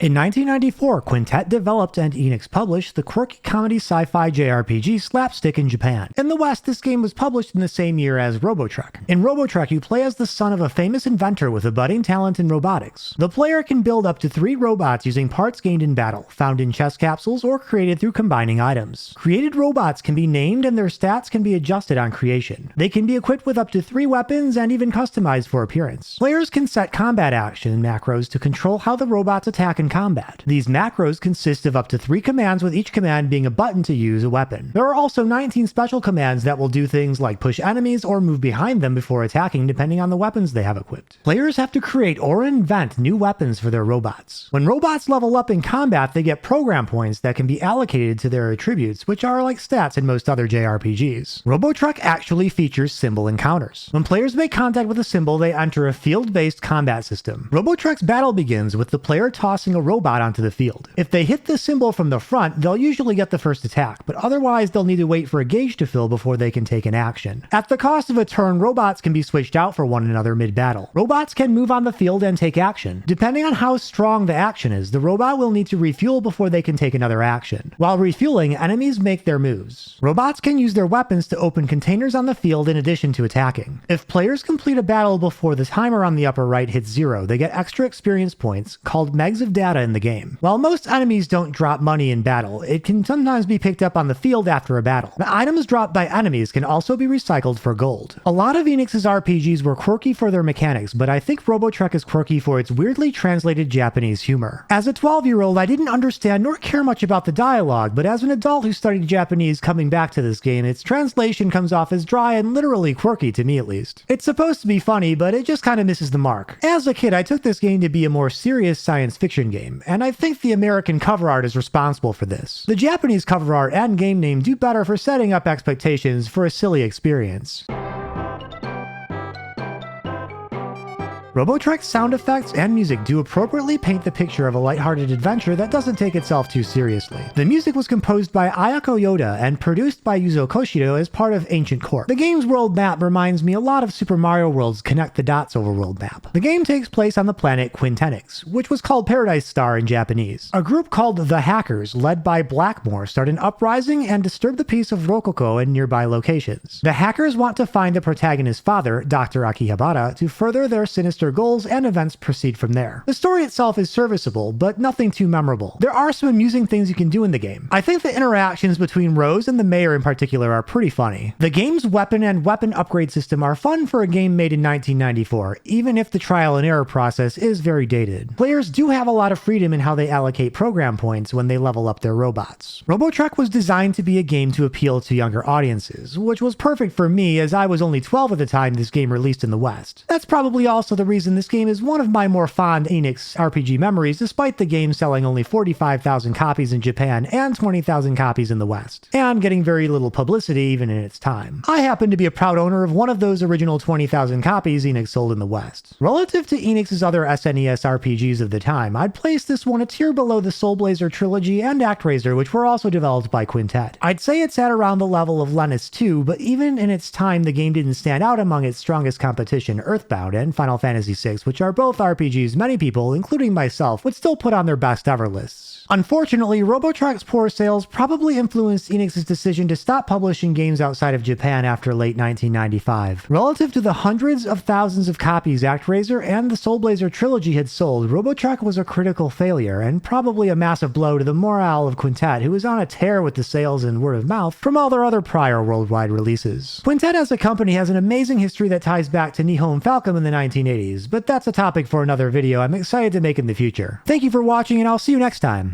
In 1994, Quintet developed and Enix published the quirky comedy sci-fi JRPG Slapstick in Japan. In the West, this game was published in the same year as Robotrek. In Robotrek, you play as the son of a famous inventor with a budding talent in robotics. The player can build up to 3 robots using parts gained in battle, found in chest capsules, or created through combining items. Created robots can be named and their stats can be adjusted on creation. They can be equipped with up to 3 weapons and even customized for appearance. Players can set combat action macros to control how the robots attack in combat. These macros consist of up to 3 commands, with each command being a button to use a weapon. There are also 19 special commands that will do things like push enemies or move behind them before attacking, depending on the weapons they have equipped. Players have to create or invent new weapons for their robots. When robots level up in combat, they get program points that can be allocated to their attributes, which are like stats in most other JRPGs. Robotrek actually features symbol encounters. When players make contact with a symbol, they enter a field-based combat system. Robotrek's battle begins with the player tossing a robot onto the field. If they hit the symbol from the front, they'll usually get the first attack, but otherwise they'll need to wait for a gauge to fill before they can take an action. At the cost of a turn, robots can be switched out for one another mid-battle. Robots can move on the field and take action. Depending on how strong the action is, the robot will need to refuel before they can take another action. While refueling, enemies make their moves. Robots can use their weapons to open containers on the field in addition to attacking. If players complete a battle before the timer on the upper right hits 0, they get extra experience points, called megs of data in the game. While most enemies don't drop money in battle, it can sometimes be picked up on the field after a battle. The items dropped by enemies can also be recycled for gold. A lot of Enix's RPGs were quirky for their mechanics, but I think Robotrek is quirky for its weirdly translated Japanese humor. As a 12-year-old, I didn't understand nor care much about the dialogue, but as an adult who studied Japanese coming back to this game, its translation comes off as dry and literally quirky, to me at least. It's supposed to be funny, but it just kind of misses the mark. As a kid, I took this game to be a more serious science fiction game, and I think the American cover art is responsible for this. The Japanese cover art and game name do better for setting up expectations for a silly experience. Robotrek's sound effects and music do appropriately paint the picture of a lighthearted adventure that doesn't take itself too seriously. The music was composed by Ayako Yoda and produced by Yuzo Koshiro as part of Ancient Corp. The game's world map reminds me a lot of Super Mario World's Connect the Dots overworld map. The game takes place on the planet Quintenix, which was called Paradise Star in Japanese. A group called the Hackers, led by Blackmore, start an uprising and disturb the peace of Rococo and nearby locations. The Hackers want to find the protagonist's father, Dr. Akihabara, to further their sinister goals, and events proceed from there. The story itself is serviceable, but nothing too memorable. There are some amusing things you can do in the game. I think the interactions between Rose and the mayor in particular are pretty funny. The game's weapon and weapon upgrade system are fun for a game made in 1994, even if the trial and error process is very dated. Players do have a lot of freedom in how they allocate program points when they level up their robots. Robotrek was designed to be a game to appeal to younger audiences, which was perfect for me as I was only 12 at the time this game released in the West. That's probably also the reason this game is one of my more fond Enix RPG memories, despite the game selling only 45,000 copies in Japan and 20,000 copies in the West, and getting very little publicity even in its time. I happen to be a proud owner of one of those original 20,000 copies Enix sold in the West. Relative to Enix's other SNES RPGs of the time, I'd place this one a tier below the Soul Blazer trilogy and ActRaiser, which were also developed by Quintet. I'd say it's at around the level of Lennis 2, but even in its time the game didn't stand out among its strongest competition, Earthbound and Final Fantasy VI, which are both RPGs many people, including myself, would still put on their best ever lists. Unfortunately, Robotrek's poor sales probably influenced Enix's decision to stop publishing games outside of Japan after late 1995. Relative to the hundreds of thousands of copies ActRaiser and the Soul Blazer trilogy had sold, Robotrek was a critical failure, and probably a massive blow to the morale of Quintet, who was on a tear with the sales and word of mouth from all their other prior worldwide releases. Quintet as a company has an amazing history that ties back to Nihon Falcom in the 1980s, but that's a topic for another video I'm excited to make in the future. Thank you for watching, and I'll see you next time.